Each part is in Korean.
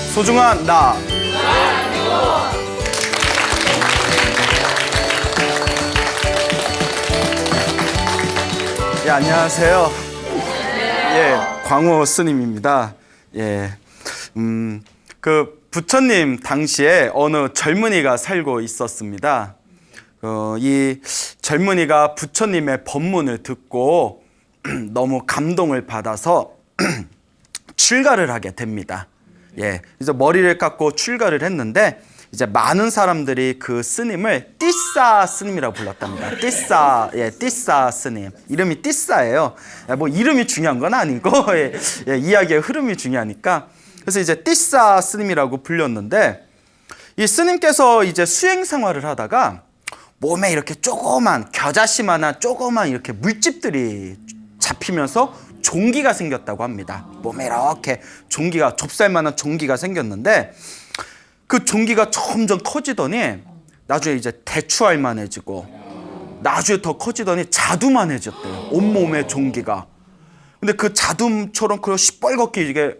소중한 나. 예, 안녕하세요. 예, 광호 스님입니다. 예, 그 부처님 당시에 어느 젊은이가 살고 있었습니다. 이 젊은이가 부처님의 법문을 듣고 너무 감동을 받아서 출가를 하게 됩니다. 예, 이제 머리를 깎고 출가를 했는데 이제 많은 사람들이 그 스님을 띠싸 스님이라고 불렀답니다. 띠싸, 예, 띠싸 스님. 이름이 띠싸예요. 뭐 이름이 중요한 건 아니고 예, 이야기의 흐름이 중요하니까. 그래서 이제 띠싸 스님이라고 불렸는데 이 스님께서 이제 수행 생활을 하다가 몸에 이렇게 조그만 겨자씨만한 조그만 이렇게 물집들이 잡히면서 종기가 생겼다고 합니다. 몸에 이렇게 종기가 좁쌀만한 종기가 생겼는데 그 종기가 점점 커지더니 나중에 이제 대추알만해지고 나중에 더 커지더니 자두만해졌대요. 온몸에 종기가. 근데 그 자둠처럼 그 시뻘겋게 이게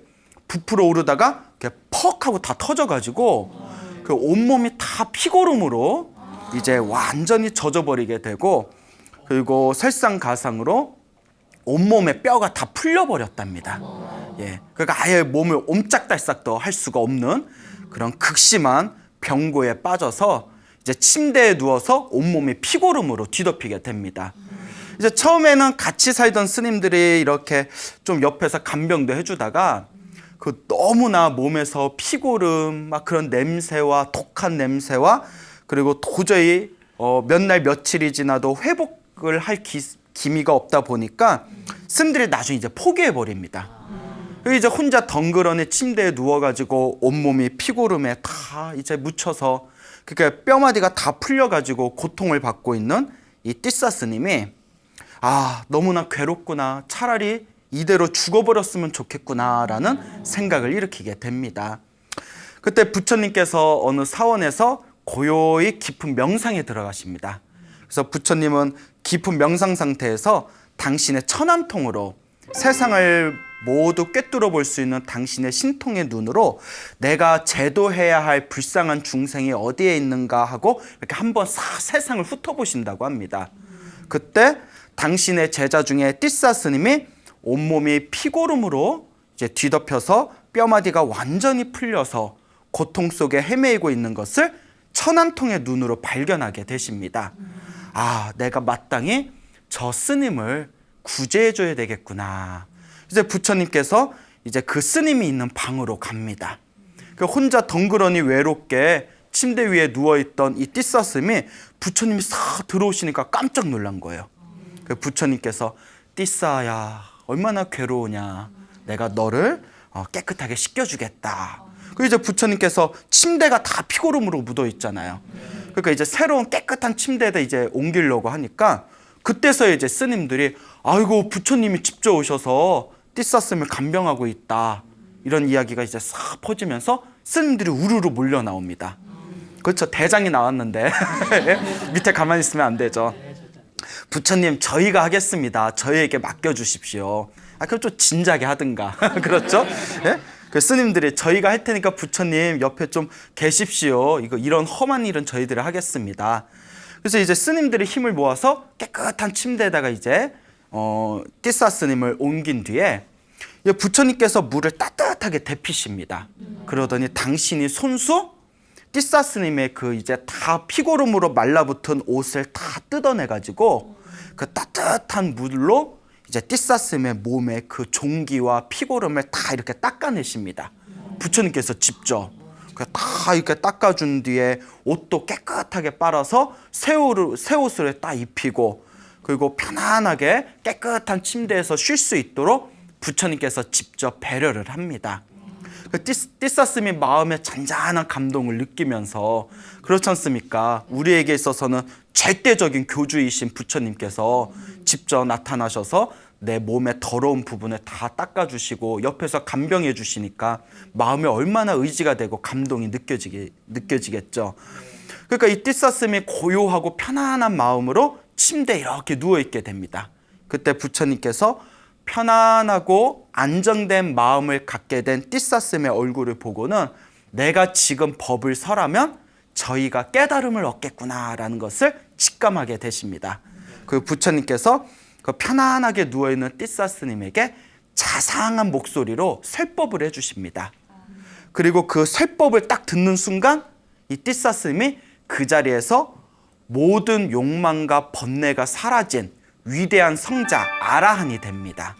부풀어 오르다가 이렇게 퍽 하고 다 터져가지고 그 온몸이 다 피고름으로 이제 완전히 젖어버리게 되고 그리고 설상가상으로 온몸의 뼈가 다 풀려버렸답니다. 예, 그러니까 아예 몸을 옴짝달싹도 할 수가 없는 그런 극심한 병고에 빠져서 이제 침대에 누워서 온몸이 피고름으로 뒤덮이게 됩니다. 이제 처음에는 같이 살던 스님들이 이렇게 좀 옆에서 간병도 해주다가 그 너무나 몸에서 피고름 막 그런 냄새와 독한 냄새와 그리고 도저히 몇 날 며칠이 지나도 회복을 할 기미가 없다 보니까 스님들이 나중에 이제 포기해 버립니다. 이제 혼자 덩그러니 침대에 누워가지고 온몸이 피고름에 다 이제 묻혀서 그러니까 뼈마디가 다 풀려가지고 고통을 받고 있는 이 띠싸 스님이 너무나 괴롭구나. 차라리 이대로 죽어버렸으면 좋겠구나라는 생각을 일으키게 됩니다. 그때 부처님께서 어느 사원에서 고요히 깊은 명상에 들어가십니다. 그래서 부처님은 깊은 명상 상태에서 당신의 천안통으로 세상을 모두 꿰뚫어 볼 수 있는 당신의 신통의 눈으로 내가 제도해야 할 불쌍한 중생이 어디에 있는가 하고 이렇게 한번 세상을 훑어보신다고 합니다. 그때 당신의 제자 중에 띠싸 스님이 온몸이 피고름으로 이제 뒤덮여서 뼈마디가 완전히 풀려서 고통 속에 헤매이고 있는 것을 천안통의 눈으로 발견하게 되십니다. 내가 마땅히 저 스님을 구제해줘야 되겠구나. 이제 부처님께서 이제 그 스님이 있는 방으로 갑니다. 혼자 덩그러니 외롭게 침대 위에 누워있던 이 띠싸 스님이 부처님이 싹 들어오시니까 깜짝 놀란 거예요. 부처님께서 띠싸야 얼마나 괴로우냐. 내가 너를 깨끗하게 씻겨주겠다. 그리고 이제 부처님께서 침대가 다 피고름으로 묻어 있잖아요. 그러니까 이제 새로운 깨끗한 침대에다 이제 옮기려고 하니까 그때서야 이제 스님들이 아이고 부처님이 직접 오셔서 띠싸 스님을 간병하고 있다. 이런 이야기가 이제 싹 퍼지면서 스님들이 우르르 몰려 나옵니다. 그렇죠. 대장이 나왔는데 밑에 가만히 있으면 안 되죠. 부처님 저희가 하겠습니다. 저희에게 맡겨주십시오. 그럼 좀 진작에 하든가. 그렇죠? 예? 그 스님들이 저희가 할 테니까 부처님 옆에 좀 계십시오. 이런 험한 일은 저희들이 하겠습니다. 그래서 이제 스님들이 힘을 모아서 깨끗한 침대에다가 이제 띠싸 스님을 옮긴 뒤에 부처님께서 물을 따뜻하게 데피십니다. 그러더니 당신이 손수 띠싸 스님의 그 이제 다 피고름으로 말라붙은 옷을 다 뜯어내가지고 그 따뜻한 물로 이제 띠싸 스님의 몸에 그 종기와 피고름을 다 이렇게 닦아내십니다. 부처님께서 직접 다 이렇게 닦아준 뒤에 옷도 깨끗하게 빨아서 새 옷을 딱 입히고 그리고 편안하게 깨끗한 침대에서 쉴 수 있도록 부처님께서 직접 배려를 합니다. 띠싸 스님이 마음에 잔잔한 감동을 느끼면서 그렇지 않습니까? 우리에게 있어서는 절대적인 교주이신 부처님께서 직접 나타나셔서 내 몸의 더러운 부분을 다 닦아주시고 옆에서 간병해 주시니까 마음에 얼마나 의지가 되고 감동이 느껴지겠죠. 그러니까 이 띠싸 스님이 고요하고 편안한 마음으로 침대에 이렇게 누워있게 됩니다. 그때 부처님께서 편안하고 안정된 마음을 갖게 된 띠사스님의 얼굴을 보고는 내가 지금 법을 설하면 저희가 깨달음을 얻겠구나라는 것을 직감하게 되십니다. 그 부처님께서 그 편안하게 누워있는 띠사스님에게 자상한 목소리로 설법을 해주십니다. 그리고 그 설법을 딱 듣는 순간 이 띠사스님이 그 자리에서 모든 욕망과 번뇌가 사라진 위대한 성자 아라한이 됩니다.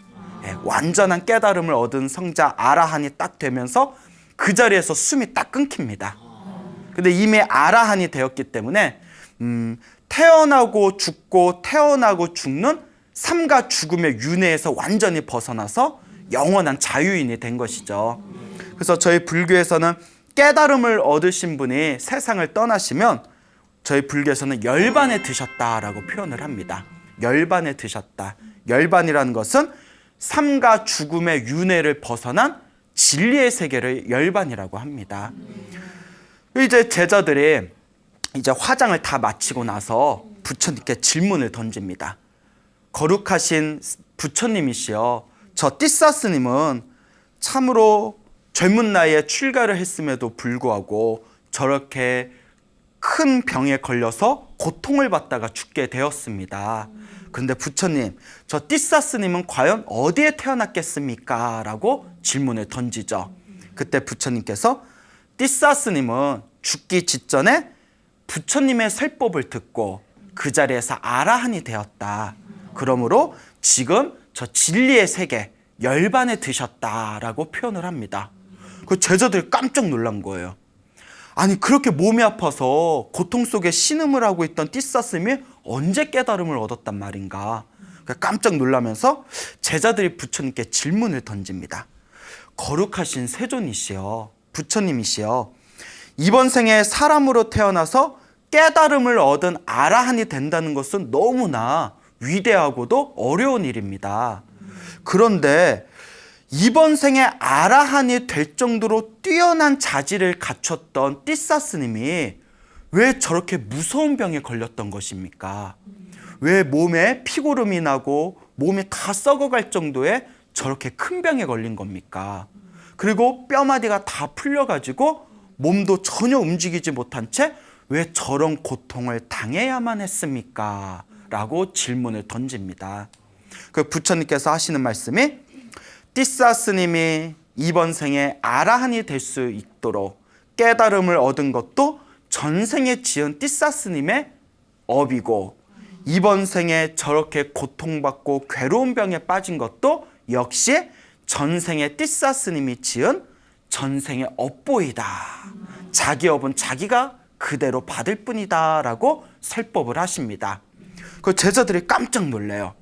완전한 깨달음을 얻은 성자 아라한이 딱 되면서 그 자리에서 숨이 딱 끊깁니다. 근데 이미 아라한이 되었기 때문에 태어나고 죽고 태어나고 죽는 삶과 죽음의 윤회에서 완전히 벗어나서 영원한 자유인이 된 것이죠. 그래서 저희 불교에서는 깨달음을 얻으신 분이 세상을 떠나시면 저희 불교에서는 열반에 드셨다라고 표현을 합니다. 열반에 드셨다. 열반이라는 것은 삶과 죽음의 윤회를 벗어난 진리의 세계를 열반이라고 합니다. 이제 제자들이 이제 화장을 다 마치고 나서 부처님께 질문을 던집니다. 거룩하신 부처님이시여, 저 띠사스님은 참으로 젊은 나이에 출가를 했음에도 불구하고 저렇게 큰 병에 걸려서 고통을 받다가 죽게 되었습니다. 그런데 부처님, 저 띠사스님은 과연 어디에 태어났겠습니까? 라고 질문을 던지죠. 그때 부처님께서 띠사스님은 죽기 직전에 부처님의 설법을 듣고 그 자리에서 아라한이 되었다. 그러므로 지금 저 진리의 세계 열반에 드셨다라고 표현을 합니다. 그 제자들이 깜짝 놀란 거예요. 아니, 그렇게 몸이 아파서 고통 속에 신음을 하고 있던 띠사스님이 언제 깨달음을 얻었단 말인가. 깜짝 놀라면서 제자들이 부처님께 질문을 던집니다. 거룩하신 세존이시여, 부처님이시여, 이번 생에 사람으로 태어나서 깨달음을 얻은 아라한이 된다는 것은 너무나 위대하고도 어려운 일입니다. 그런데 이번 생에 아라한이 될 정도로 뛰어난 자질을 갖췄던 띠사스님이 왜 저렇게 무서운 병에 걸렸던 것입니까? 왜 몸에 피고름이 나고 몸이 다 썩어갈 정도의 저렇게 큰 병에 걸린 겁니까? 그리고 뼈마디가 다 풀려가지고 몸도 전혀 움직이지 못한 채 왜 저런 고통을 당해야만 했습니까? 라고 질문을 던집니다. 그 부처님께서 하시는 말씀이 띠사스님이 이번 생에 아라한이 될 수 있도록 깨달음을 얻은 것도 전생에 지은 띠사스님의 업이고, 이번 생에 저렇게 고통받고 괴로운 병에 빠진 것도 역시 전생에 띠사스님이 지은 전생의 업보이다. 자기 업은 자기가 그대로 받을 뿐이다 라고 설법을 하십니다. 그 제자들이 깜짝 놀래요.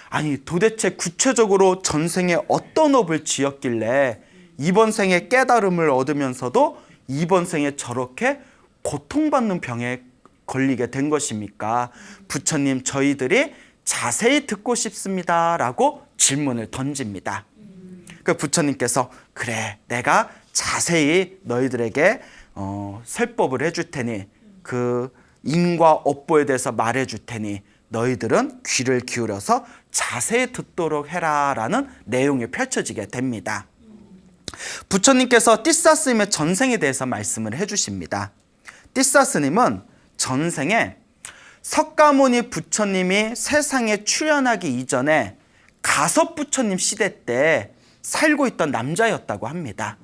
아니, 도대체 구체적으로 전생에 어떤 업을 지었길래 이번 생에 깨달음을 얻으면서도 이번 생에 저렇게 고통받는 병에 걸리게 된 것입니까? 부처님, 저희들이 자세히 듣고 싶습니다 라고 질문을 던집니다. 그 부처님께서 그래, 내가 자세히 너희들에게 설법을 해줄 테니, 그 인과 업보에 대해서 말해줄 테니 너희들은 귀를 기울여서 자세히 듣도록 해라 라는 내용이 펼쳐지게 됩니다. 부처님께서 띠사스님의 전생에 대해서 말씀을 해주십니다. 띠사스님은 전생에 석가모니 부처님이 세상에 출현하기 이전에 가섭부처님 시대 때 살고 있던 남자였다고 합니다.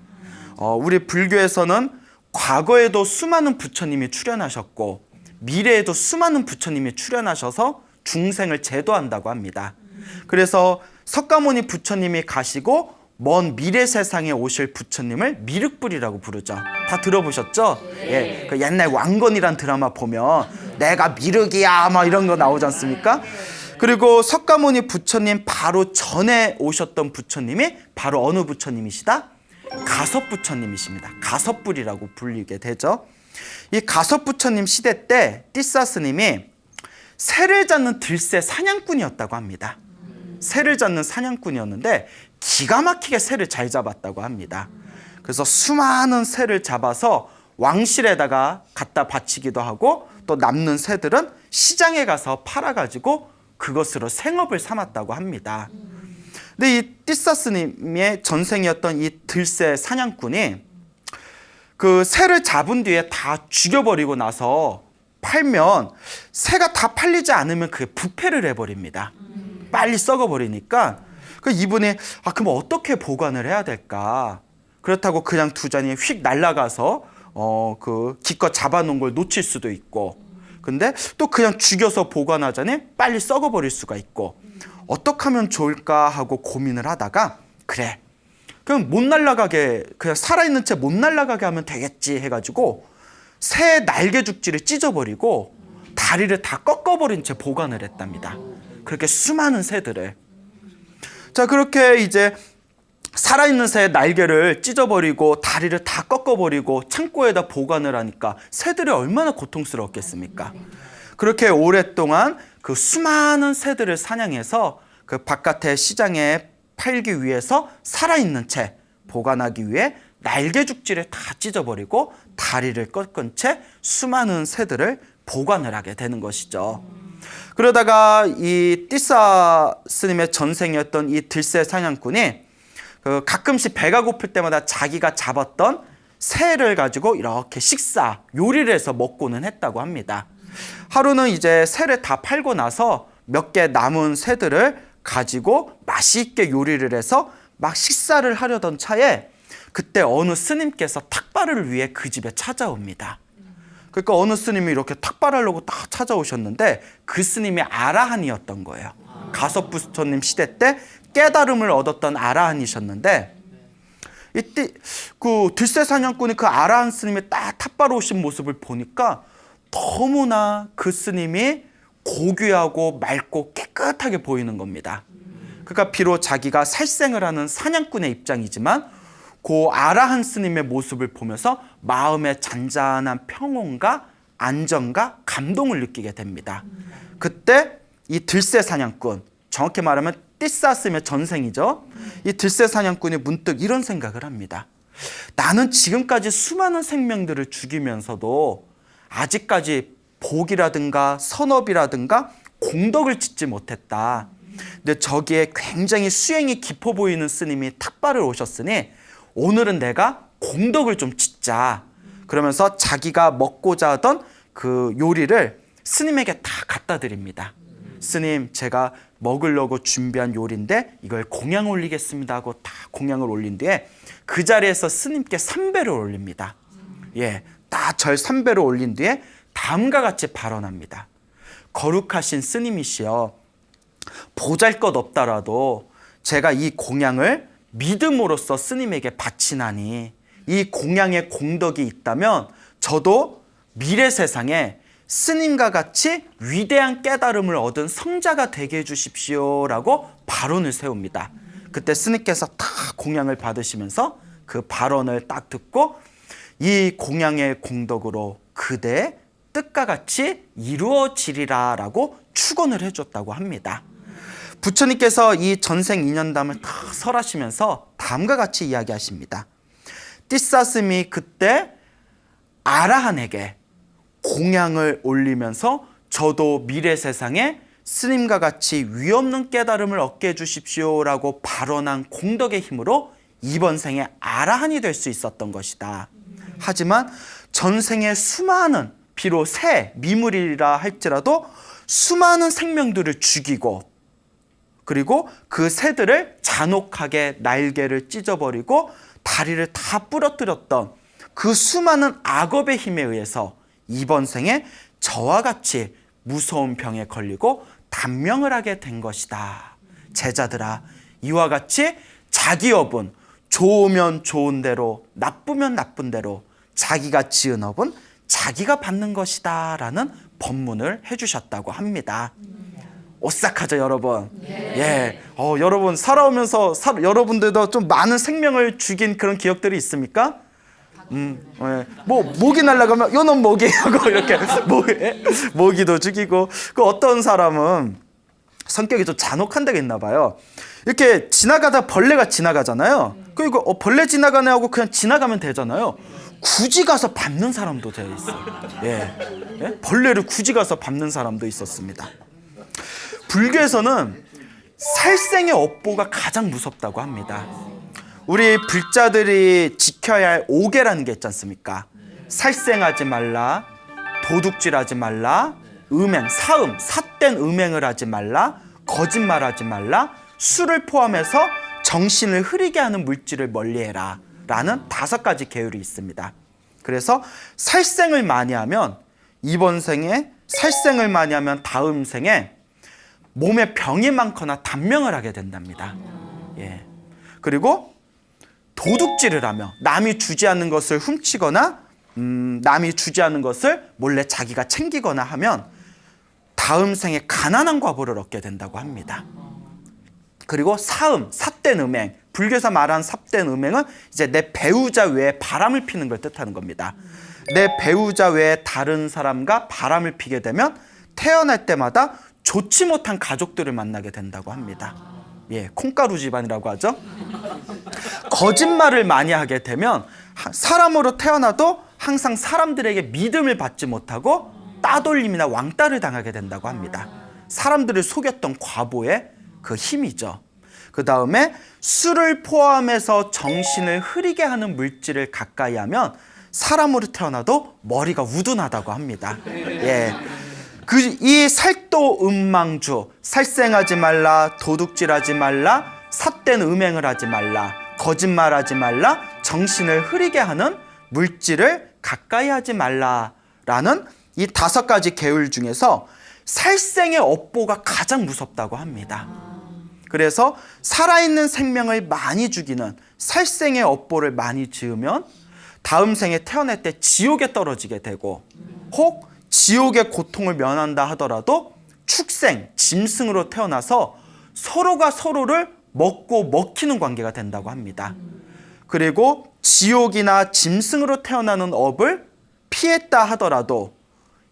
우리 불교에서는 과거에도 수많은 부처님이 출현하셨고 미래에도 수많은 부처님이 출현하셔서 중생을 제도한다고 합니다. 그래서 석가모니 부처님이 가시고 먼 미래 세상에 오실 부처님을 미륵불이라고 부르죠. 다 들어보셨죠? 예, 그 옛날 왕건이란 드라마 보면 내가 미륵이야 막 이런 거 나오지 않습니까? 그리고 석가모니 부처님 바로 전에 오셨던 부처님이 바로 어느 부처님이시다? 가섭부처님이십니다. 가섭불이라고 불리게 되죠. 이 가섭부처님 시대 때 띠사스님이 새를 잡는 들새 사냥꾼이었다고 합니다. 새를 잡는 사냥꾼이었는데 기가 막히게 새를 잘 잡았다고 합니다. 그래서 수많은 새를 잡아서 왕실에다가 갖다 바치기도 하고, 또 남는 새들은 시장에 가서 팔아가지고 그것으로 생업을 삼았다고 합니다. 근데 이 띠사 스님의 전생이었던 이 들새 사냥꾼이 그 새를 잡은 뒤에 다 죽여버리고 나서 팔면 새가 다 팔리지 않으면 그게 부패를 해버립니다. 빨리 썩어버리니까 그 이분이 그럼 어떻게 보관을 해야 될까? 그렇다고 그냥 두자니 휙 날아가서 그 기껏 잡아놓은 걸 놓칠 수도 있고, 근데 또 그냥 죽여서 보관하자니 빨리 썩어버릴 수가 있고, 어떻게 하면 좋을까 하고 고민을 하다가 그래, 그럼 못 날아가게, 그냥 살아있는 채 못 날아가게 하면 되겠지 해가지고 새 날개 죽지를 찢어버리고 다리를 다 꺾어버린 채 보관을 했답니다. 그렇게 수많은 새들을. 자, 그렇게 이제 살아있는 새의 날개를 찢어버리고 다리를 다 꺾어버리고 창고에다 보관을 하니까 새들이 얼마나 고통스러웠겠습니까? 그렇게 오랫동안 그 수많은 새들을 사냥해서 그 바깥에 시장에 팔기 위해서 살아있는 채 보관하기 위해 날개 죽지를 다 찢어버리고 다리를 꺾은 채 수많은 새들을 보관을 하게 되는 것이죠. 그러다가 이 띠사 스님의 전생이었던 이 들새 사냥꾼이 그 가끔씩 배가 고플 때마다 자기가 잡았던 새를 가지고 이렇게 요리를 해서 먹고는 했다고 합니다. 하루는 이제 새를 다 팔고 나서 몇 개 남은 새들을 가지고 맛있게 요리를 해서 막 식사를 하려던 차에 그때 어느 스님께서 탁발을 위해 그 집에 찾아옵니다. 그러니까 어느 스님이 이렇게 탁발하려고 딱 찾아오셨는데 그 스님이 아라한이었던 거예요. 가섭부처님 시대 때 깨달음을 얻었던 아라한이셨는데, 이때 그 들새 사냥꾼이 그 아라한 스님이 딱 탁발 오신 모습을 보니까 너무나 그 스님이 고귀하고 맑고 깨끗하게 보이는 겁니다. 그러니까 비록 자기가 살생을 하는 사냥꾼의 입장이지만 그 아라한 스님의 모습을 보면서 마음의 잔잔한 평온과 안정과 감동을 느끼게 됩니다. 그때 이 들새 사냥꾼, 정확히 말하면 띠사 스님의 전생이죠. 이 들새 사냥꾼이 문득 이런 생각을 합니다. 나는 지금까지 수많은 생명들을 죽이면서도 아직까지 복이라든가 선업이라든가 공덕을 짓지 못했다. 근데 저기에 굉장히 수행이 깊어 보이는 스님이 탁발을 오셨으니 오늘은 내가 공덕을 좀 짓자. 그러면서 자기가 먹고자 하던 그 요리를 스님에게 다 갖다 드립니다. 스님, 제가 먹으려고 준비한 요리인데 이걸 공양 올리겠습니다 하고 다 공양을 올린 뒤에 그 자리에서 스님께 삼배를 올립니다. 예, 다 절 삼배를 올린 뒤에 다음과 같이 발언합니다. 거룩하신 스님이시여, 보잘것없더라도 제가 이 공양을 믿음으로써 스님에게 바치나니 이 공양의 공덕이 있다면 저도 미래 세상에 스님과 같이 위대한 깨달음을 얻은 성자가 되게 해주십시오라고 발언을 세웁니다. 그때 스님께서 다 공양을 받으시면서 그 발언을 딱 듣고 이 공양의 공덕으로 그대의 뜻과 같이 이루어지리라 라고 축원을 해줬다고 합니다. 부처님께서 이 전생 인연담을 다 설하시면서 다음과 같이 이야기하십니다. 띠사 스님이 그때 아라한에게 공양을 올리면서 저도 미래 세상에 스님과 같이 위없는 깨달음을 얻게 해주십시오라고 발언한 공덕의 힘으로 이번 생에 아라한이 될 수 있었던 것이다. 하지만 전생에 수많은, 비록 새, 미물이라 할지라도 수많은 생명들을 죽이고 그리고 그 새들을 잔혹하게 날개를 찢어버리고 다리를 다 부러뜨렸던 그 수많은 악업의 힘에 의해서 이번 생에 저와 같이 무서운 병에 걸리고 단명을 하게 된 것이다. 제자들아, 이와 같이 자기 업은 좋으면 좋은 대로, 나쁘면 나쁜 대로 자기가 지은 업은 자기가 받는 것이다 라는 법문을 해주셨다고 합니다. 오싹하죠, 여러분? 예. 여러분 살아오면서 여러분들도 좀 많은 생명을 죽인 그런 기억들이 있습니까? 예. 뭐 모기 날아가면 요놈 모기 하고 이렇게 모기도 죽이고, 그 어떤 사람은 성격이 좀 잔혹한 데가 있나 봐요. 이렇게 지나가다 벌레가 지나가잖아요. 그리고 벌레 지나가네 하고 그냥 지나가면 되잖아요. 굳이 가서 밟는 사람도 되어 있어요. 예. 예? 벌레를 굳이 가서 밟는 사람도 있었습니다. 불교에서는 살생의 업보가 가장 무섭다고 합니다. 우리 불자들이 지켜야 할 5개라는 게 있지 않습니까? 살생하지 말라, 도둑질하지 말라, 음행, 사음, 삿된 음행을 하지 말라, 거짓말하지 말라, 술을 포함해서 정신을 흐리게 하는 물질을 멀리해라 라는 5가지 계율이 있습니다. 그래서 살생을 많이 하면 이번 생에, 살생을 많이 하면 다음 생에 몸에 병이 많거나 단명을 하게 된답니다. 예. 그리고 도둑질을 하며 남이 주지 않는 것을 훔치거나 남이 주지 않는 것을 몰래 자기가 챙기거나 하면 다음 생에 가난한 과보를 얻게 된다고 합니다. 그리고 사음, 삿된 음행, 불교에서 말하는 삿된 음행은 이제 내 배우자 외에 바람을 피는 걸 뜻하는 겁니다. 내 배우자 외에 다른 사람과 바람을 피게 되면 태어날 때마다 좋지 못한 가족들을 만나게 된다고 합니다. 예, 콩가루 집안이라고 하죠. 거짓말을 많이 하게 되면 사람으로 태어나도 항상 사람들에게 믿음을 받지 못하고 따돌림이나 왕따를 당하게 된다고 합니다. 사람들을 속였던 과보의 그 힘이죠. 그 다음에 술을 포함해서 정신을 흐리게 하는 물질을 가까이 하면 사람으로 태어나도 머리가 우둔하다고 합니다. 예. 이 살도 음망주, 살생하지 말라, 도둑질하지 말라, 삿된 음행을 하지 말라, 거짓말하지 말라, 정신을 흐리게 하는 물질을 가까이 하지 말라라는 이 5가지 계율 중에서 살생의 업보가 가장 무섭다고 합니다. 그래서 살아있는 생명을 많이 죽이는 살생의 업보를 많이 지으면 다음 생에 태어날 때 지옥에 떨어지게 되고, 혹 지옥의 고통을 면한다 하더라도 축생, 짐승으로 태어나서 서로가 서로를 먹고 먹히는 관계가 된다고 합니다. 그리고 지옥이나 짐승으로 태어나는 업을 피했다 하더라도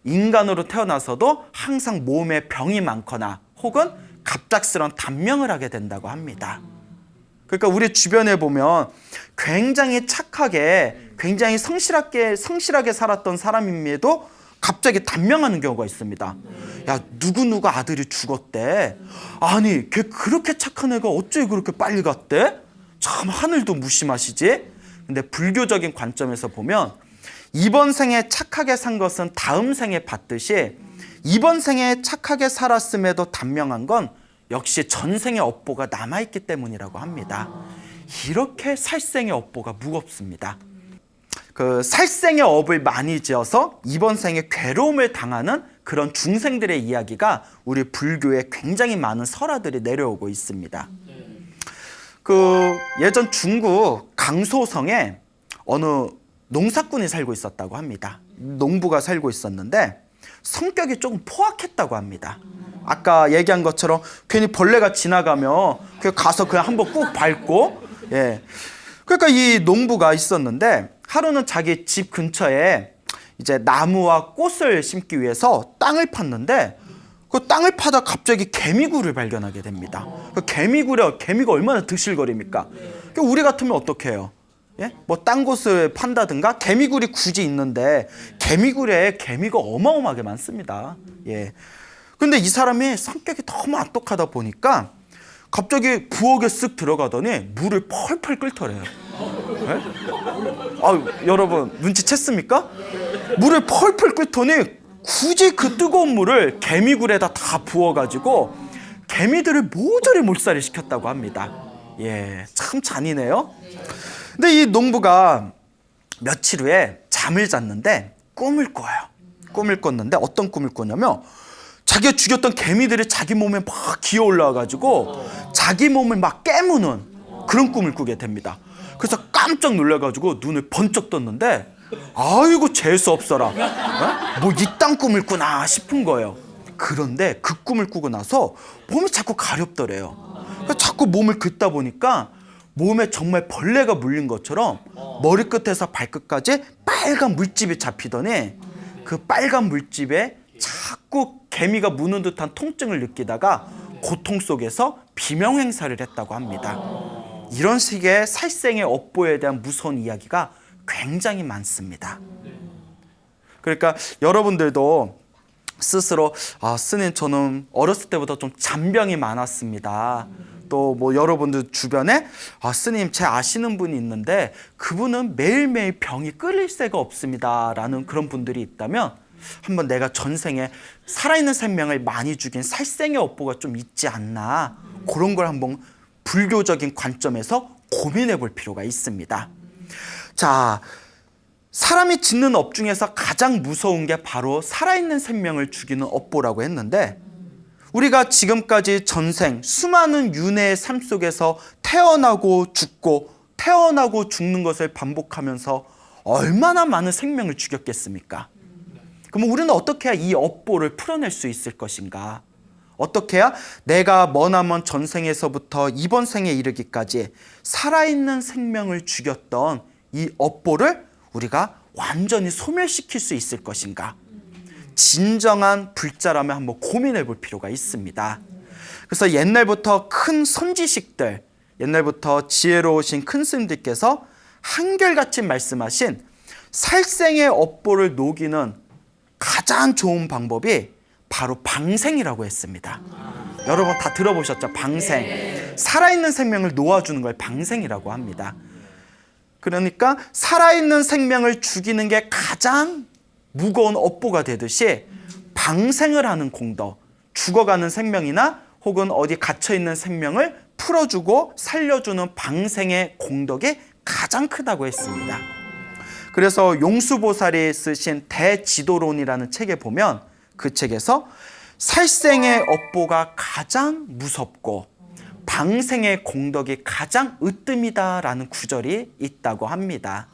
인간으로 태어나서도 항상 몸에 병이 많거나 혹은 갑작스런 단명을 하게 된다고 합니다. 그러니까 우리 주변에 보면 굉장히 착하게, 굉장히 성실하게 살았던 사람임에도 갑자기 단명하는 경우가 있습니다. 야, 누구 아들이 죽었대. 아니, 걔 그렇게 착한 애가 어째 그렇게 빨리 갔대? 참 하늘도 무심하시지? 근데 불교적인 관점에서 보면 이번 생에 착하게 산 것은 다음 생에 받듯이 이번 생에 착하게 살았음에도 단명한 건 역시 전생의 업보가 남아있기 때문이라고 합니다. 이렇게 살생의 업보가 무겁습니다. 그 살생의 업을 많이 지어서 이번 생에 괴로움을 당하는 그런 중생들의 이야기가 우리 불교에 굉장히 많은 설화들이 내려오고 있습니다. 그 예전 중국 강소성에 어느 농사꾼이 살고 있었다고 합니다. 농부가 살고 있었는데 성격이 조금 포악했다고 합니다. 아까 얘기한 것처럼 괜히 벌레가 지나가면 가서 그냥 한번 꾹 밟고, 예. 그러니까 이 농부가 있었는데 하루는 자기 집 근처에 이제 나무와 꽃을 심기 위해서 땅을 팠는데 그 땅을 파다 갑자기 개미굴을 발견하게 됩니다. 그 개미가 얼마나 드실거립니까? 우리 같으면 어떻게 해요? 예? 뭐 딴 곳을 판다든가 개미굴이 굳이 있는데 개미굴에 개미가 어마어마하게 많습니다. 예. 근데 이 사람이 성격이 너무 악독하다 보니까 갑자기 부엌에 쓱 들어가더니 물을 펄펄 끓더래요. 예? 여러분 눈치챘습니까? 물을 펄펄 끓더니 굳이 그 뜨거운 물을 개미굴에다 다 부어가지고 개미들을 모조리 몰살을 시켰다고 합니다. 예, 참 잔인해요. 근데 이 농부가 며칠 후에 잠을 잤는데 꿈을 꿔요. 꿈을 꿨는데 어떤 꿈을 꿨냐면 자기가 죽였던 개미들이 자기 몸에 막 기어 올라와가지고 자기 몸을 막 깨무는 그런 꿈을 꾸게 됩니다. 그래서 깜짝 놀라가지고 눈을 번쩍 떴는데 아이고 재수 없어라. 뭐 이딴 꿈을 꾸나 싶은 거예요. 그런데 그 꿈을 꾸고 나서 몸이 자꾸 가렵더래요. 그래서 자꾸 몸을 긁다 보니까 몸에 정말 벌레가 물린 것처럼 머리끝에서 발끝까지 빨간 물집이 잡히더니 그 빨간 물집에 자꾸 개미가 무는 듯한 통증을 느끼다가 고통 속에서 비명행사를 했다고 합니다. 이런 식의 살생의 업보에 대한 무서운 이야기가 굉장히 많습니다. 그러니까 여러분들도 스스로 스님 저는 어렸을 때부터 좀 잔병이 많았습니다. 또 뭐 여러분들 주변에 스님 제 아시는 분이 있는데 그분은 매일매일 병이 끊일 새가 없습니다 라는 그런 분들이 있다면 한번 내가 전생에 살아있는 생명을 많이 죽인 살생의 업보가 좀 있지 않나, 그런 걸 한번 불교적인 관점에서 고민해 볼 필요가 있습니다. 자, 사람이 짓는 업 중에서 가장 무서운 게 바로 살아있는 생명을 죽이는 업보라고 했는데, 우리가 지금까지 전생 수많은 윤회의 삶 속에서 태어나고 죽고 태어나고 죽는 것을 반복하면서 얼마나 많은 생명을 죽였겠습니까? 그럼 우리는 어떻게 해야 이 업보를 풀어낼 수 있을 것인가? 어떻게 해야 내가 머나먼 전생에서부터 이번 생에 이르기까지 살아있는 생명을 죽였던 이 업보를 우리가 완전히 소멸시킬 수 있을 것인가? 진정한 불자라면 한번 고민해 볼 필요가 있습니다. 그래서 옛날부터 큰 선지식들, 옛날부터 지혜로우신 큰 스님들께서 한결같이 말씀하신 살생의 업보를 녹이는 가장 좋은 방법이 바로 방생이라고 했습니다. 여러분 다 들어보셨죠? 방생. 살아있는 생명을 놓아주는 걸 방생이라고 합니다. 그러니까 살아있는 생명을 죽이는 게 가장 무거운 업보가 되듯이 방생을 하는 공덕, 죽어가는 생명이나 혹은 어디 갇혀있는 생명을 풀어주고 살려주는 방생의 공덕이 가장 크다고 했습니다. 그래서 용수보살이 쓰신 대지도론이라는 책에 보면 그 책에서 살생의 업보가 가장 무섭고 방생의 공덕이 가장 으뜸이다라는 구절이 있다고 합니다.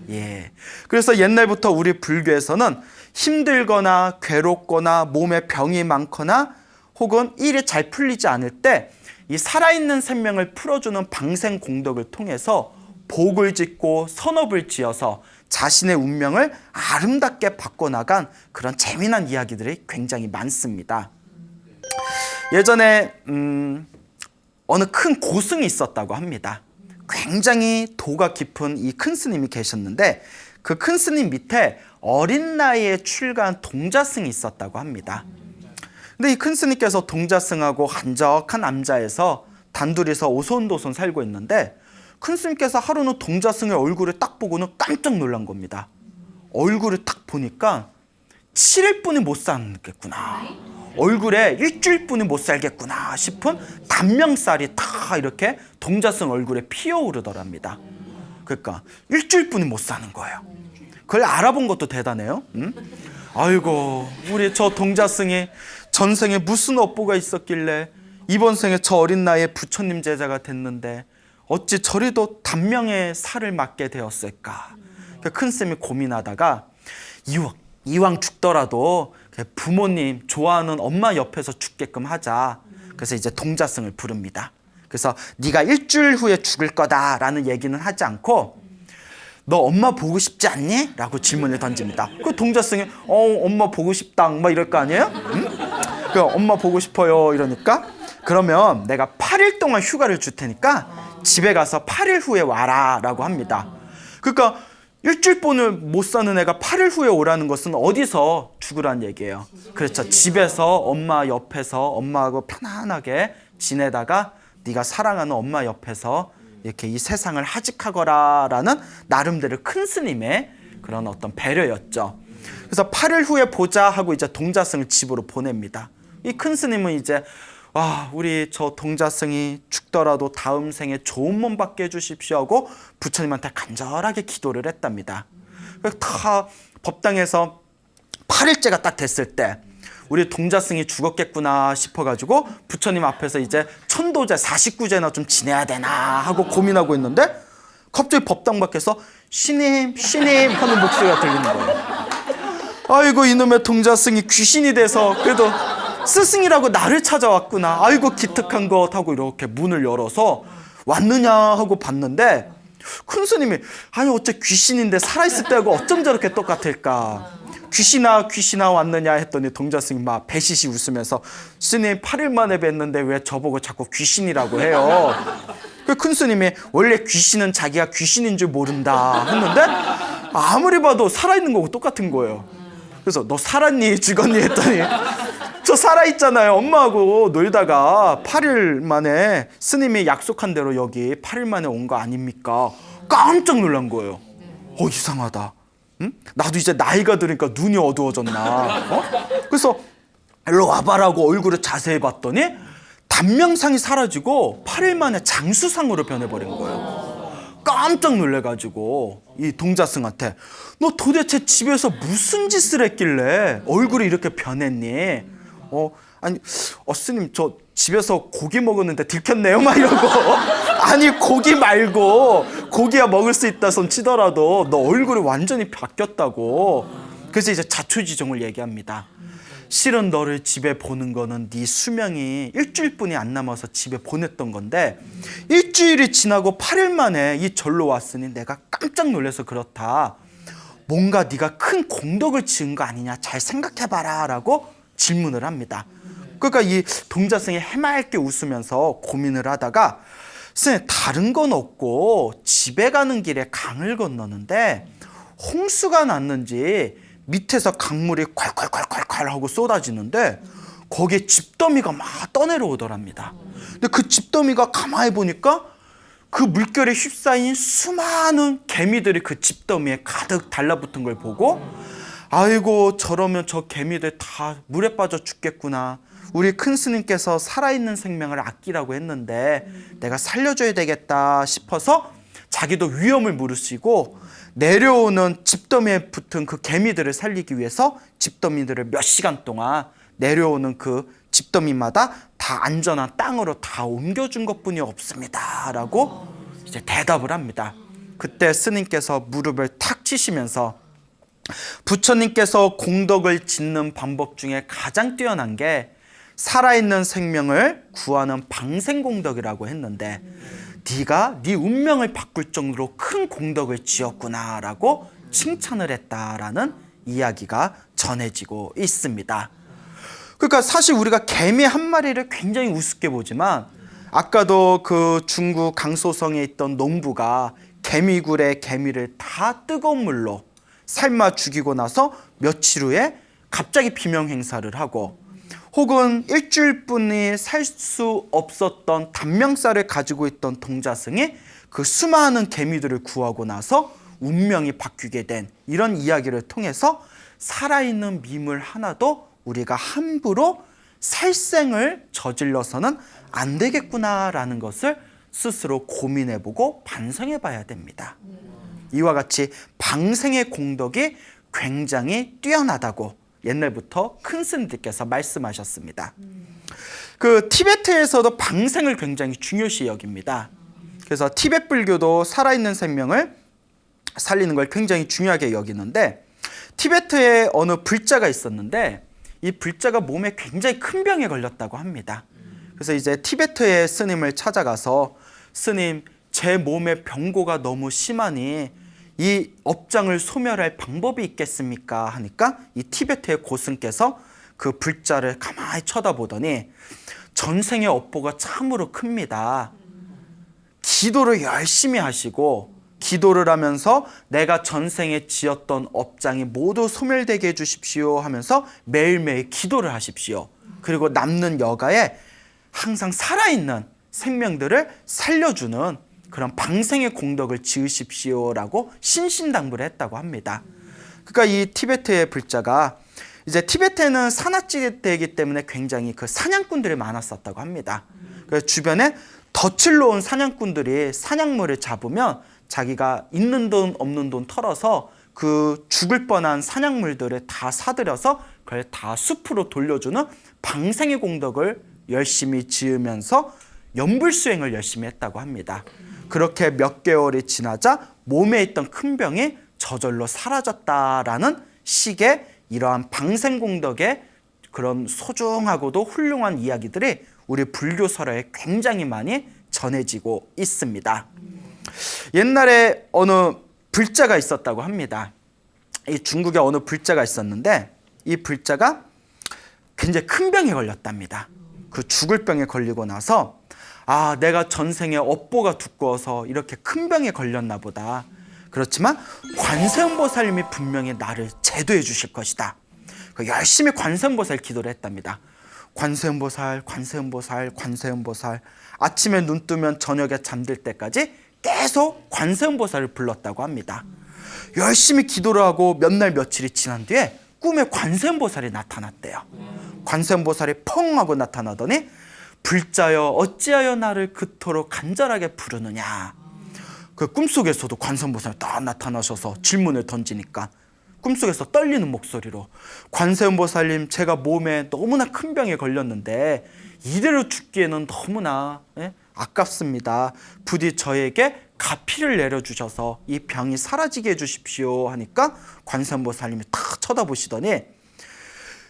예. 그래서 옛날부터 우리 불교에서는 힘들거나 괴롭거나 몸에 병이 많거나 혹은 일이 잘 풀리지 않을 때 이 살아있는 생명을 풀어주는 방생 공덕을 통해서 복을 짓고 선업을 지어서 자신의 운명을 아름답게 바꿔나간 그런 재미난 이야기들이 굉장히 많습니다. 예전에 어느 큰 고승이 있었다고 합니다. 굉장히 도가 깊은 이 큰 스님이 계셨는데 그 큰 스님 밑에 어린 나이에 출가한 동자승이 있었다고 합니다. 근데 이 큰 스님께서 동자승하고 한적한 남자에서 단둘이서 오손도손 살고 있는데 큰 스님께서 하루는 동자승의 얼굴을 딱 보고는 깜짝 놀란 겁니다. 얼굴을 딱 보니까 7일뿐이 못 살겠구나, 얼굴에 일주일뿐이 못 살겠구나 싶은 단명살이 다 이렇게 동자승 얼굴에 피어오르더랍니다. 그러니까 일주일뿐이 못 사는 거예요. 그걸 알아본 것도 대단해요. 응? 아이고, 우리 저 동자승이 전생에 무슨 업보가 있었길래 이번 생에 저 어린 나이에 부처님 제자가 됐는데 어찌 저리도 단명의 살을 맞게 되었을까? 큰 쌤이 고민하다가 이왕 죽더라도 부모님 좋아하는 엄마 옆에서 죽게끔 하자. 그래서 이제 동자승을 부릅니다. 그래서 네가 일주일 후에 죽을 거다라는 얘기는 하지 않고 너 엄마 보고 싶지 않니? 라고 질문을 던집니다. 그 동자승이 엄마 보고 싶다 막 이럴 거 아니에요? 응? 그 엄마 보고 싶어요 이러니까 그러면 내가 8일 동안 휴가를 줄 테니까 집에 가서 8일 후에 와라 라고 합니다. 그러니까 일주일뿐을 못 사는 애가 8일 후에 오라는 것은 어디서 죽으란 얘기예요. 그렇죠. 집에서 엄마 옆에서 엄마하고 편안하게 지내다가 네가 사랑하는 엄마 옆에서 이렇게 이 세상을 하직하거라라는 나름대로 큰 스님의 그런 어떤 배려였죠. 그래서 8일 후에 보자 하고 이제 동자승을 집으로 보냅니다. 이 큰 스님은 이제 우리 저 동자승이 죽더라도 다음 생에 좋은 몸 받게 해주십시오 하고 부처님한테 간절하게 기도를 했답니다. 다 법당에서 8일째가 딱 됐을 때 우리 동자승이 죽었겠구나 싶어가지고 부처님 앞에서 이제 천도제 49제나 좀 지내야 되나 하고 고민하고 있는데 갑자기 법당 밖에서 신임 하는 목소리가 들리는 거예요. 아이고, 이놈의 동자승이 귀신이 돼서 그래도 스승이라고 나를 찾아왔구나. 아이고 기특한 것 하고 이렇게 문을 열어서 왔느냐 하고 봤는데 큰 스님이 아니 어째 귀신인데 살아있을 때하고 어쩜 저렇게 똑같을까. 귀신아 왔느냐 했더니 동자승이 막 배시시 웃으면서 스님 8일 만에 뵀는데 왜 저보고 자꾸 귀신이라고 해요. 그 큰 스님이 원래 귀신은 자기가 귀신인 줄 모른다 했는데 아무리 봐도 살아있는 거고 똑같은 거예요. 그래서 너 살았니 죽었니 했더니 저 살아있잖아요. 엄마하고 놀다가 8일 만에 스님이 약속한 대로 여기 8일 만에 온 거 아닙니까? 깜짝 놀란 거예요. 이상하다. 응? 나도 이제 나이가 들으니까 눈이 어두워졌나? 그래서 일로 와봐라고 얼굴을 자세히 봤더니 단명상이 사라지고 8일 만에 장수상으로 변해버린 거예요. 깜짝 놀래가지고 이 동자승한테 너 도대체 집에서 무슨 짓을 했길래 얼굴이 이렇게 변했니? 아니 스님 저 집에서 고기 먹었는데 들켰네요 막 이러고 아니 고기 말고 고기야 먹을 수 있다 손 치더라도 너 얼굴이 완전히 바뀌었다고. 그래서 이제 자초지종을 얘기합니다. 실은 너를 집에 보는 거는 네 수명이 일주일뿐이 안 남아서 집에 보냈던 건데 일주일이 지나고 8일 만에 이 절로 왔으니 내가 깜짝 놀라서 그렇다. 뭔가 네가 큰 공덕을 지은 거 아니냐 잘 생각해봐라 라고 질문을 합니다. 그러니까 이 동자승이 해맑게 웃으면서 고민을 하다가 선생님 다른 건 없고 집에 가는 길에 강을 건너는데 홍수가 났는지 밑에서 강물이 콸콸콸콸콸 하고 쏟아지는데 거기에 집더미가 막 떠내려오더랍니다. 근데 그 집더미가 가만히 보니까 그 물결에 휩싸인 수많은 개미들이 그 집더미에 가득 달라붙은 걸 보고 아이고 저러면 저 개미들 다 물에 빠져 죽겠구나. 우리 큰 스님께서 살아있는 생명을 아끼라고 했는데 내가 살려줘야 되겠다 싶어서 자기도 위험을 무릅쓰고 내려오는 집더미에 붙은 그 개미들을 살리기 위해서 집더미들을 몇 시간 동안 내려오는 그 집더미마다 다 안전한 땅으로 다 옮겨준 것뿐이 없습니다 라고 이제 대답을 합니다. 그때 스님께서 무릎을 탁 치시면서 부처님께서 공덕을 짓는 방법 중에 가장 뛰어난 게 살아있는 생명을 구하는 방생공덕이라고 했는데 네가 네 운명을 바꿀 정도로 큰 공덕을 지었구나 라고 칭찬을 했다라는 이야기가 전해지고 있습니다. 그러니까 사실 우리가 개미 한 마리를 굉장히 우습게 보지만 아까도 그 중국 강소성에 있던 농부가 개미굴에 개미를 다 뜨거운 물로 삶아 죽이고 나서 며칠 후에 갑자기 비명 행사를 하고 혹은 일주일뿐이 살 수 없었던 단명살을 가지고 있던 동자승이 그 수많은 개미들을 구하고 나서 운명이 바뀌게 된 이런 이야기를 통해서 살아있는 미물 하나도 우리가 함부로 살생을 저질러서는 안 되겠구나라는 것을 스스로 고민해보고 반성해봐야 됩니다. 이와 같이 방생의 공덕이 굉장히 뛰어나다고 옛날부터 큰 스님들께서 말씀하셨습니다. 그 티베트에서도 방생을 굉장히 중요시 여깁니다. 그래서 티베트 불교도 살아있는 생명을 살리는 걸 굉장히 중요하게 여기는데 티베트에 어느 불자가 있었는데 이 불자가 몸에 굉장히 큰 병에 걸렸다고 합니다. 그래서 이제 티베트의 스님을 찾아가서 스님 제 몸의 병고가 너무 심하니 이 업장을 소멸할 방법이 있겠습니까? 하니까 이 티베트의 고승께서 그 불자를 가만히 쳐다보더니 전생의 업보가 참으로 큽니다. 기도를 열심히 하시고 기도를 하면서 내가 전생에 지었던 업장이 모두 소멸되게 해주십시오 하면서 매일매일 기도를 하십시오. 그리고 남는 여가에 항상 살아있는 생명들을 살려주는 그런 방생의 공덕을 지으십시오라고 신신당부를 했다고 합니다. 그러니까 이 티베트의 불자가 이제 티베트는 산악지대이기 때문에 굉장히 그 사냥꾼들이 많았었다고 합니다. 그래서 주변에 덫을 놓은 사냥꾼들이 사냥물을 잡으면 자기가 있는 돈 없는 돈 털어서 그 죽을 뻔한 사냥물들을 다 사들여서 그걸 다 숲으로 돌려주는 방생의 공덕을 열심히 지으면서 연불수행을 열심히 했다고 합니다. 그렇게 몇 개월이 지나자 몸에 있던 큰 병이 저절로 사라졌다라는 식의 이러한 방생공덕의 그런 소중하고도 훌륭한 이야기들이 우리 불교 설화에 굉장히 많이 전해지고 있습니다. 옛날에 어느 불자가 있었다고 합니다. 이 중국에 어느 불자가 있었는데 이 불자가 굉장히 큰 병에 걸렸답니다. 그 죽을 병에 걸리고 나서 내가 전생에 업보가 두꺼워서 이렇게 큰 병에 걸렸나 보다. 그렇지만 관세음보살님이 분명히 나를 제도해 주실 것이다. 열심히 관세음보살 기도를 했답니다. 관세음보살, 관세음보살, 관세음보살. 아침에 눈 뜨면 저녁에 잠들 때까지 계속 관세음보살을 불렀다고 합니다. 열심히 기도를 하고 몇 날 며칠이 지난 뒤에 꿈에 관세음보살이 나타났대요. 관세음보살이 펑 하고 나타나더니 불자여 어찌하여 나를 그토록 간절하게 부르느냐. 그 꿈속에서도 관세음보살이 딱 나타나셔서 질문을 던지니까 꿈속에서 떨리는 목소리로 관세음보살님, 제가 몸에 너무나 큰 병에 걸렸는데 이대로 죽기에는 너무나 아깝습니다. 부디 저에게 가피를 내려주셔서 이 병이 사라지게 해주십시오 하니까 관세음보살님이 탁 쳐다보시더니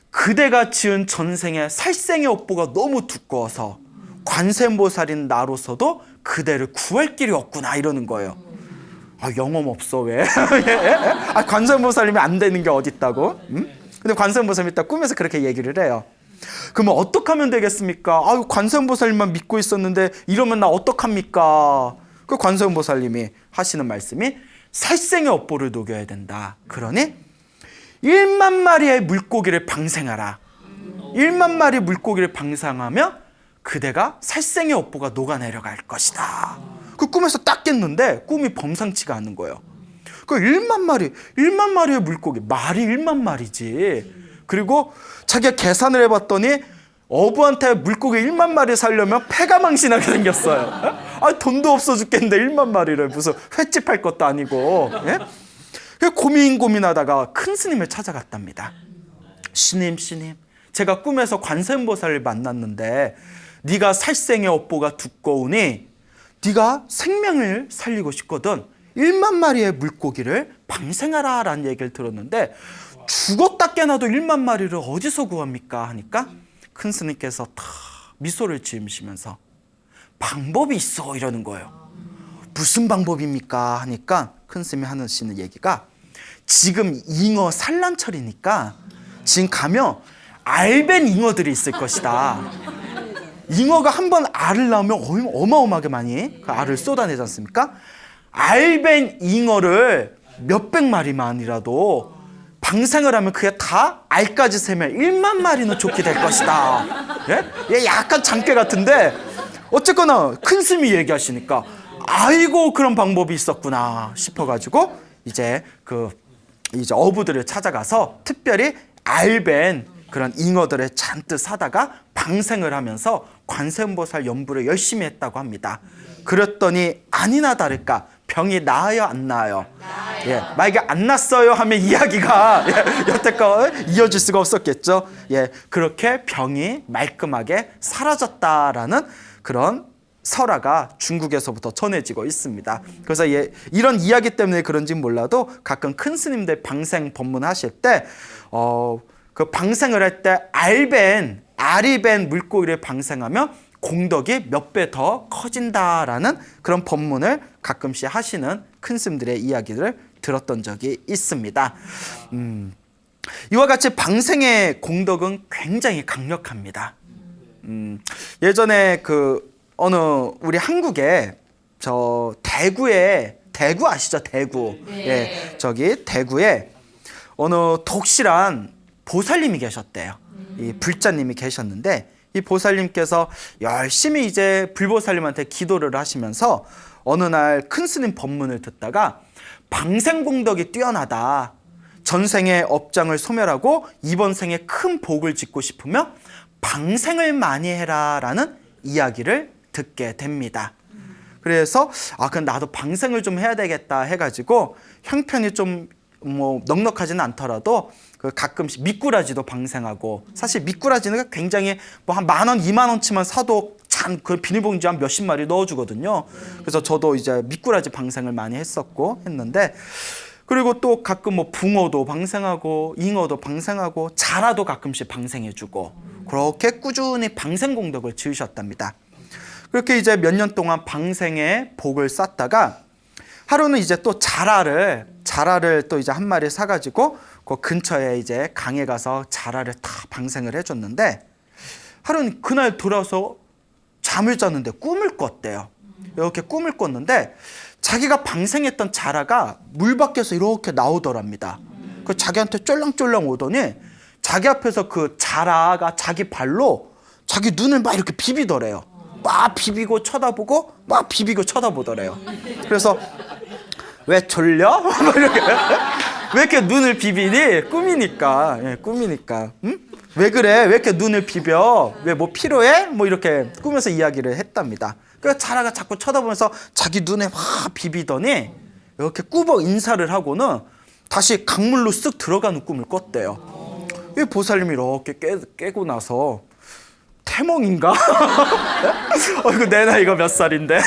그대가 지은 전생의 살생의 업보가 너무 두꺼워서 관세음보살인 나로서도 그대를 구할 길이 없구나 이러는 거예요. 영험 없어 왜? 관세음보살님이 안 되는 게 어딨다고? 근데 관세음보살님이 딱 꿈에서 그렇게 얘기를 해요. 그러면 어떻게 하면 되겠습니까? 관세음보살님만 믿고 있었는데 이러면 나 어떡합니까? 그 관세음보살님이 하시는 말씀이 살생의 업보를 녹여야 된다. 그러니 1만 마리의 물고기를 방생하라. 1만 마리 물고기를 방생하며 그대가 살생의 업보가 녹아내려갈 것이다. 그 꿈에서 딱 깼는데 꿈이 범상치가 않은 거예요. 그 1만 마리의 물고기, 말이 1만 마리지. 그리고 자기가 계산을 해봤더니 어부한테 물고기 1만 마리 살려면 폐가 망신하게 생겼어요. 돈도 없어 죽겠는데 1만 마리를 무슨 횟집 할 것도 아니고. 예? 고민하다가 큰 스님을 찾아갔답니다. 스님, 제가 꿈에서 관세음보살을 만났는데 네가 살생의 업보가 두꺼우니 네가 생명을 살리고 싶거든 1만 마리의 물고기를 방생하라 라는 얘기를 들었는데 죽었다 깨나도 1만 마리를 어디서 구합니까? 하니까 큰 스님께서 다 미소를 지으시면서 방법이 있어 이러는 거예요. 무슨 방법입니까? 하니까 큰 스님이 하시는 얘기가 지금 잉어 산란철이니까 지금 가면 알벤 잉어들이 있을 것이다. 잉어가 한 번 알을 낳으면 어마어마하게 많이 그 알을 쏟아내지 않습니까? 알벤 잉어를 몇백 마리만이라도 방생을 하면 그게 다 알까지 세면 1만 마리는 좋게 될 것이다. 예? 약간 장깨 같은데 어쨌거나 큰 스님이 얘기하시니까 아이고 그런 방법이 있었구나 싶어가지고 이제 어부들을 찾아가서 특별히 알벤 그런 잉어들을 잔뜩 사다가 방생을 하면서 관세음보살 연부를 열심히 했다고 합니다. 그랬더니 아니나 다를까 병이 나아요, 안 나아요? 예, 만약에 안 났어요 하면 이야기가 여태껏 이어질 수가 없었겠죠. 예, 그렇게 병이 말끔하게 사라졌다라는 그런 설화가 중국에서부터 전해지고 있습니다. 그래서 이런 이야기 때문에 그런지 몰라도 가끔 큰 스님들 방생 법문하실 때 그 방생을 할 때 알이벤 물고기를 방생하면 공덕이 몇 배 더 커진다라는 그런 법문을 가끔씩 하시는 큰 스님들의 이야기를 들었던 적이 있습니다. 이와 같이 방생의 공덕은 굉장히 강력합니다. 예전에 우리 한국에 대구 아시죠? 대구. 네. 예, 저기 대구에 어느 독실한 보살님이 계셨대요. 이 불자님이 계셨는데 이 보살님께서 열심히 이제 불보살님한테 기도를 하시면서 어느 날 큰 스님 법문을 듣다가 방생 공덕이 뛰어나다. 전생의 업장을 소멸하고 이번 생에 큰 복을 짓고 싶으면 방생을 많이 해라라는 이야기를 듣게 됩니다. 그래서 그럼 나도 방생을 좀 해야 되겠다 해가지고 형편이 좀 넉넉하지는 않더라도 가끔씩 미꾸라지도 방생하고, 사실 미꾸라지는 굉장히 한 10,000원, 20,000원치만 사도 참 그 비닐봉지 한 몇십 마리 넣어주거든요. 그래서 저도 이제 미꾸라지 방생을 많이 했는데, 그리고 또 가끔 붕어도 방생하고 잉어도 방생하고 자라도 가끔씩 방생해주고, 그렇게 꾸준히 방생 공덕을 지으셨답니다. 그렇게 이제 몇 년 동안 방생의 복을 쌓다가 하루는 이제 또 자라를 또 이제 한 마리 사가지고 그 근처에 이제 강에 가서 자라를 다 방생을 해줬는데, 하루는 그날 돌아서 잠을 잤는데 꿈을 꿨대요. 이렇게 꿈을 꿨는데 자기가 방생했던 자라가 물 밖에서 이렇게 나오더랍니다. 그 자기한테 쫄랑쫄랑 오더니 자기 앞에서 그 자라가 자기 발로 자기 눈을 막 이렇게 비비더래요. 막 비비고 쳐다보고 막 비비고 쳐다보더래요. 그래서 왜 졸려? 이렇게. 왜 이렇게 눈을 비비니? 꿈이니까. 예, 꿈이니까. 응? 왜 그래? 왜 이렇게 눈을 비벼? 왜 뭐 필요해? 뭐 이렇게 꿈에서 이야기를 했답니다. 그래서 자라가 자꾸 쳐다보면서 자기 눈에 막 비비더니 이렇게 꾸벅 인사를 하고는 다시 강물로 쓱 들어가는 꿈을 꿨대요. 이 보살님이 이렇게 깨고 나서 태몽인가? 이거 내 나이가 몇 살인데?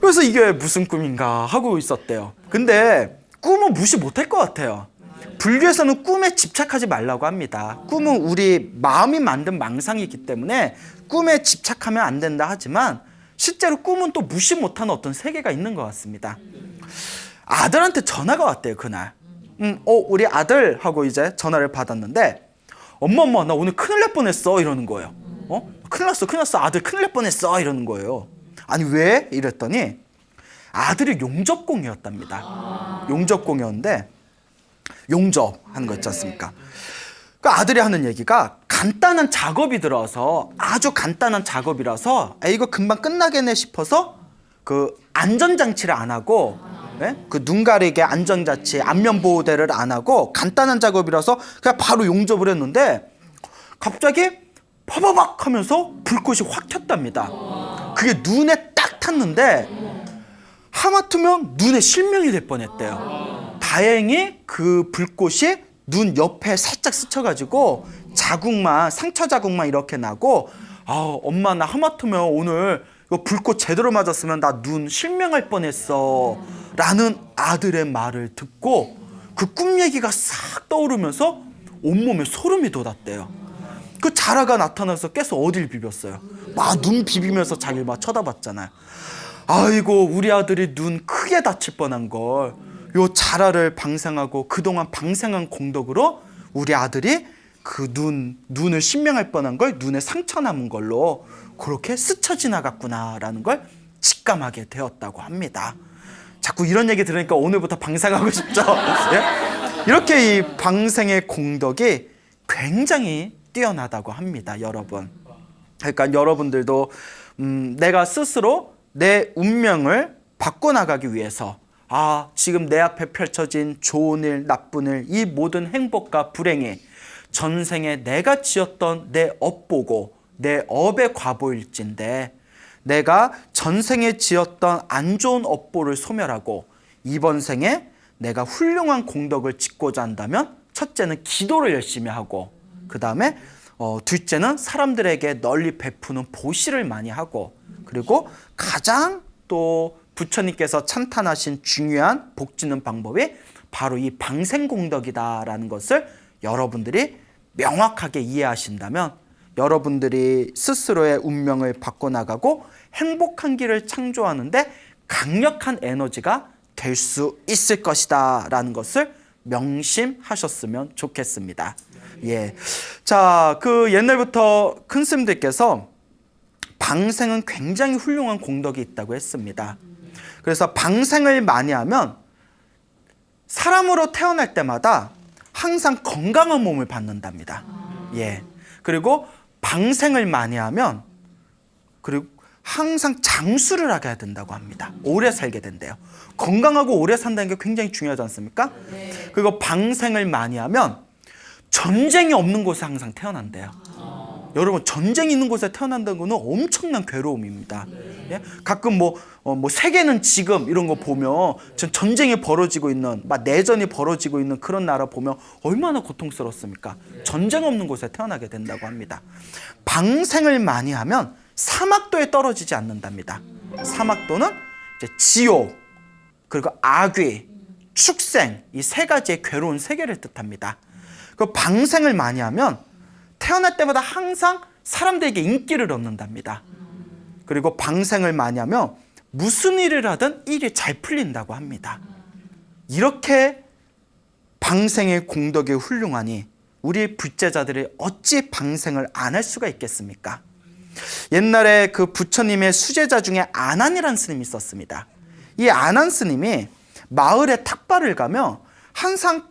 그래서 이게 무슨 꿈인가 하고 있었대요. 근데 꿈은 무시 못할 것 같아요. 불교에서는 꿈에 집착하지 말라고 합니다. 꿈은 우리 마음이 만든 망상이기 때문에 꿈에 집착하면 안 된다 하지만 실제로 꿈은 또 무시 못하는 어떤 세계가 있는 것 같습니다. 아들한테 전화가 왔대요, 그날. 우리 아들 하고 이제 전화를 받았는데 엄마 나 오늘 큰일 날 뻔했어 이러는 거예요. 큰일 났어 아들 큰일 날 뻔했어 이러는 거예요. 아니 왜? 이랬더니 아들이 용접공이었답니다. 용접공이었는데 용접하는 거 있지 않습니까? 그 아들이 하는 얘기가 간단한 작업이 들어서 아주 간단한 작업이라서 이거 금방 끝나겠네 싶어서 그 안전장치를 안 하고 그 눈 가리개 안전장치 안면보호대를 안 하고 간단한 작업이라서 그냥 바로 용접을 했는데 갑자기 파바박 하면서 불꽃이 확 켰답니다. 그게 눈에 딱 탔는데 하마터면 눈에 실명이 될 뻔했대요. 다행히 그 불꽃이 눈 옆에 살짝 스쳐가지고 상처 자국만 이렇게 나고 엄마 나 하마터면 오늘 이거 불꽃 제대로 맞았으면 나 눈 실명할 뻔했어 라는 아들의 말을 듣고 그 꿈 얘기가 싹 떠오르면서 온몸에 소름이 돋았대요. 그 자라가 나타나서 깨서 어딜 비볐어요. 막 눈 비비면서 자기를 막 쳐다봤잖아요. 아이고 우리 아들이 눈 크게 다칠 뻔한 걸 요 자라를 방생하고 그동안 방생한 공덕으로 우리 아들이 그 눈을 신명할 뻔한 걸 눈에 상처 남은 걸로 그렇게 스쳐 지나갔구나라는 걸 직감하게 되었다고 합니다. 자꾸 이런 얘기 들으니까 오늘부터 방생하고 싶죠? 예? 이렇게 이 방생의 공덕이 굉장히 뛰어나다고 합니다, 여러분. 그러니까 여러분들도 내가 스스로 내 운명을 바꿔나가기 위해서 지금 내 앞에 펼쳐진 좋은 일, 나쁜 일, 이 모든 행복과 불행이 전생에 내가 지었던 내 업보고 내 업의 과보일진데 내가 전생에 지었던 안 좋은 업보를 소멸하고 이번 생에 내가 훌륭한 공덕을 짓고자 한다면 첫째는 기도를 열심히 하고 그 다음에 둘째는 사람들에게 널리 베푸는 보시를 많이 하고 그리고 가장 또 부처님께서 찬탄하신 중요한 복 짓는 방법이 바로 이 방생공덕이다라는 것을 여러분들이 명확하게 이해하신다면 여러분들이 스스로의 운명을 바꿔나가고 행복한 길을 창조하는데 강력한 에너지가 될 수 있을 것이다 라는 것을 명심하셨으면 좋겠습니다. 예. 자, 그 옛날부터 큰 스님들께서 방생은 굉장히 훌륭한 공덕이 있다고 했습니다. 그래서 방생을 많이 하면 사람으로 태어날 때마다 항상 건강한 몸을 받는답니다. 예. 그리고 방생을 많이 하면 그리고 항상 장수를 하게 해야 된다고 합니다. 오래 살게 된대요. 건강하고 오래 산다는 게 굉장히 중요하지 않습니까? 네. 그리고 방생을 많이 하면 전쟁이 없는 곳에 항상 태어난대요. 여러분 전쟁이 있는 곳에 태어난다는 거는 엄청난 괴로움입니다. 예? 가끔 뭐 세계는 지금 이런 거 보면 전쟁이 벌어지고 있는 막 내전이 벌어지고 있는 그런 나라 보면 얼마나 고통스럽습니까? 전쟁 없는 곳에 태어나게 된다고 합니다. 방생을 많이 하면 사막도에 떨어지지 않는답니다. 사막도는 이제 지옥 그리고 악귀, 축생 이 세 가지의 괴로운 세계를 뜻합니다. 그 방생을 많이 하면 태어날 때마다 항상 사람들에게 인기를 얻는답니다. 그리고 방생을 많이 하면 무슨 일을 하든 일이 잘 풀린다고 합니다. 이렇게 방생의 공덕이 훌륭하니 우리 불제자들이 어찌 방생을 안 할 수가 있겠습니까? 옛날에 그 부처님의 수제자 중에 안한이라는 스님이 있었습니다. 이 안한 스님이 마을에 탁발을 가면 항상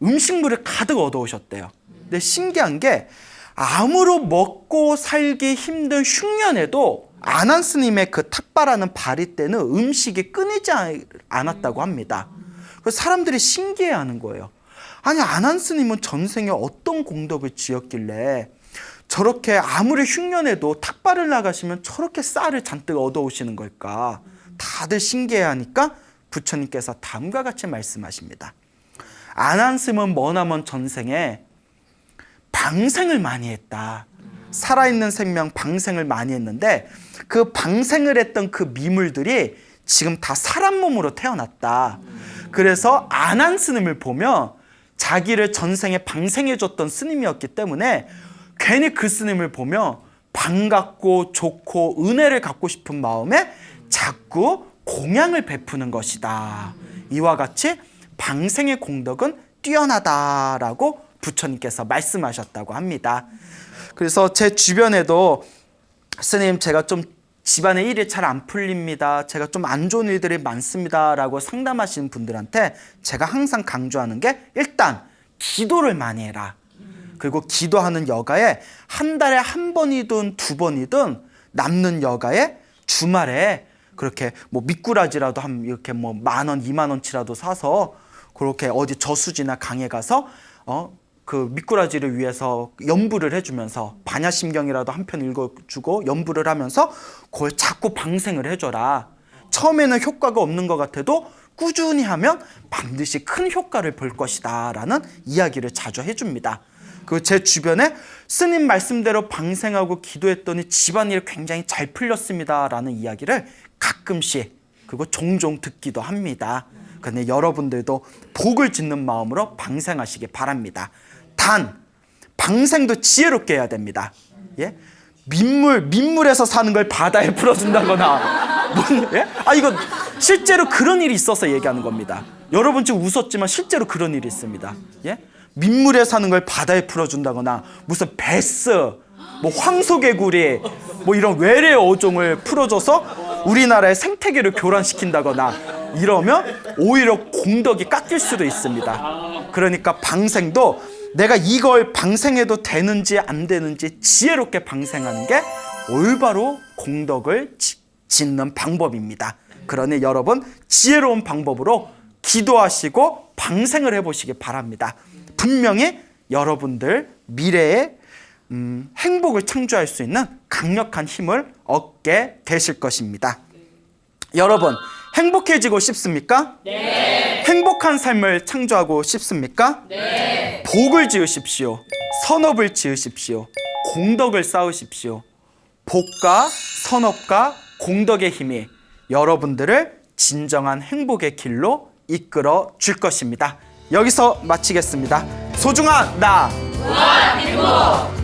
음식물을 가득 얻어오셨대요. 근데 신기한 게 아무로 먹고 살기 힘든 흉년에도 아난 스님의 그 탁발하는 발이 때는 음식이 끊이지 않았다고 합니다. 그래서 사람들이 신기해하는 거예요. 아니, 아난 스님은 전생에 어떤 공덕을 지었길래 저렇게 아무리 흉년에도 탁발을 나가시면 저렇게 쌀을 잔뜩 얻어오시는 걸까? 다들 신기해하니까 부처님께서 다음과 같이 말씀하십니다. 아난 스님은 머나먼 전생에 방생을 많이 했다. 살아있는 생명 방생을 많이 했는데 그 방생을 했던 그 미물들이 지금 다 사람 몸으로 태어났다. 그래서 아난 스님을 보면 자기를 전생에 방생해줬던 스님이었기 때문에 괜히 그 스님을 보면 반갑고 좋고 은혜를 갖고 싶은 마음에 자꾸 공양을 베푸는 것이다. 이와 같이 방생의 공덕은 뛰어나다라고 부처님께서 말씀하셨다고 합니다. 그래서 제 주변에도 스님, 제가 좀 집안의 일이 잘 안 풀립니다. 제가 좀 안 좋은 일들이 많습니다. 라고 상담하시는 분들한테 제가 항상 강조하는 게 일단 기도를 많이 해라. 그리고 기도하는 여가에 한 달에 한 번이든 두 번이든 남는 여가에 주말에 그렇게 뭐 미꾸라지라도 한 이렇게 뭐 10,000원, 20,000원치라도 사서 그렇게 어디 저수지나 강에 가서 그 미꾸라지를 위해서 연부를 해주면서 반야심경이라도 한 편 읽어주고 연부를 하면서 그걸 자꾸 방생을 해줘라. 처음에는 효과가 없는 것 같아도 꾸준히 하면 반드시 큰 효과를 볼 것이다 라는 이야기를 자주 해줍니다. 그 제 주변에 스님 말씀대로 방생하고 기도했더니 집안일이 굉장히 잘 풀렸습니다 라는 이야기를 가끔씩 그리고 종종 듣기도 합니다. 근데 여러분들도 복을 짓는 마음으로 방생하시기 바랍니다. 단 방생도 지혜롭게 해야 됩니다. 예? 민물에서 사는 걸 바다에 풀어준다거나 예? 이거 실제로 그런 일이 있어서 얘기하는 겁니다. 여러분 지금 웃었지만 실제로 그런 일이 있습니다. 예? 민물에 사는 걸 바다에 풀어준다거나 무슨 베스, 뭐 황소개구리, 뭐 이런 외래 어종을 풀어줘서 우리나라의 생태계를 교란시킨다거나 이러면 오히려 공덕이 깎일 수도 있습니다. 그러니까 방생도 내가 이걸 방생해도 되는지 안 되는지 지혜롭게 방생하는 게 올바로 공덕을 짓는 방법입니다. 그러니 여러분 지혜로운 방법으로 기도하시고 방생을 해보시기 바랍니다. 분명히 여러분들 미래에 행복을 창조할 수 있는 강력한 힘을 얻게 되실 것입니다. 여러분 행복해지고 싶습니까? 네. 행복한 삶을 창조하고 싶습니까? 네. 복을 지으십시오. 선업을 지으십시오. 공덕을 쌓으십시오. 복과 선업과 공덕의 힘이 여러분들을 진정한 행복의 길로 이끌어 줄 것입니다. 여기서 마치겠습니다. 소중한 나 무한 행복